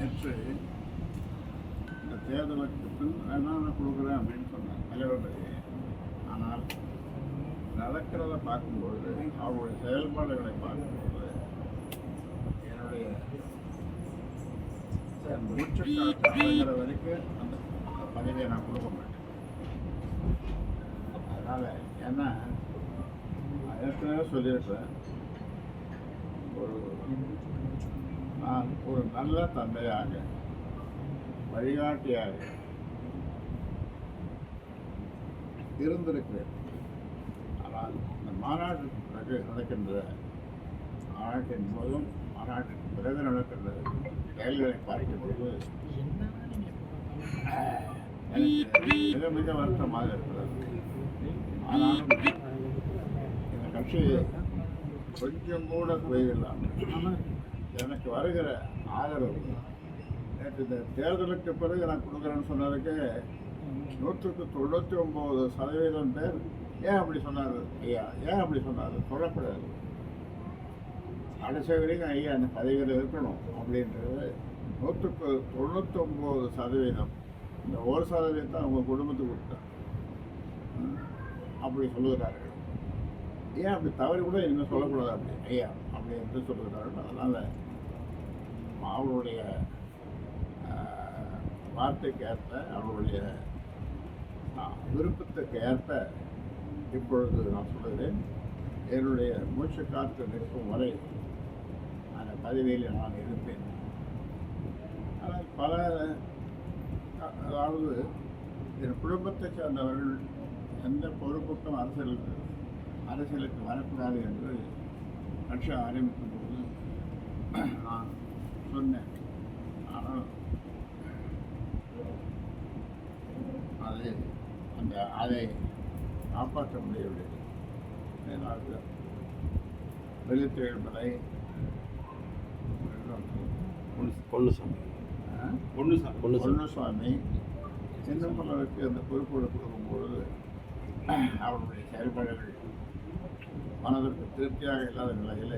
நேற்று இந்த தேர்தலுக்கு பின் நான் கொடுக்குறேன் அப்படின்னு சொன்னேன் தலைவர்களே. ஆனால் நடக்கிறத பார்க்கும்பொழுது அவருடைய செயல்பாடுகளை பார்க்கும்போது என்னுடைய மூச்சுக்காற்று அடைகிற வரைக்கும் அந்த பதவியை நான் கொடுக்க மாட்டேன். அதனால் ஏன்னா ஏற்கனவே சொல்லியிருப்பேன், நான் ஒரு நல்ல தந்தையாக வழிகாட்டியாக இருந்திருக்கிறேன். ஆனால் இந்த மாநாட்டுக்கு பிறகு நடக்கின்ற மாநாட்டின் போதும் மாநாட்டிற்கு பிறகு நடக்கின்ற செயல்களை பார்க்கும்போது எனக்கு மிக மிக வருத்தமாக இருக்கிறது. ஆனாலும் இந்த கட்சியை கொஞ்சம் கூட குறையில்லாமல் எனக்கு வருகிற ஆதரவு நேற்று இந்த தேர்தலுக்கு பிறகு நான் கொடுக்குறேன்னு சொன்னதுக்கு 99% பேர் ஏன் அப்படி சொன்னார் ஐயா, ஏன் அப்படி சொன்னார் சொல்லக்கூடாது, கடைசி வரைக்கும் ஐயா அந்த பதவியில் இருக்கணும் அப்படின்றது 99%. இந்த 1% அவங்க குடும்பத்துக்கு கொடுத்தாங்க அப்படி சொல்லுகிறார்கள். ஏன் அப்படி தவறு கூட இனிமேல் சொல்லக்கூடாது அப்படி ஐயா அப்படி என்று சொல்லுகிறார்கள். அதனால் அவருடைய வார்த்தைக்கு ஏற்ப அவருடைய விருப்பத்துக்கு ஏற்ப இப்பொழுது நான் சொல்லுகிறேன், என்னுடைய மூச்சு காற்று நிற்கும் வரை அந்த பதவியில் நான் இருப்பேன். ஆனால் பல அதாவது என் குடும்பத்தை சேர்ந்தவர்கள் எந்த பொறுப்புக்கும் அரசியலுக்கு வரக்கூடாது என்று கட்சி ஆரம்பிக்கும் போது நான் சொன்னேன். ஆனால் அதை காப்பாற்ற முடியவில்லை. வெளித்தேழ்மலை பொன்னுசாமி இன்னும் பலருக்கு அந்த பொறுப்போடு கொடுக்கும்பொழுது அவருடைய செயல்பாடுகள் மனதிற்கு திருப்தியாக இல்லாத நிலையில்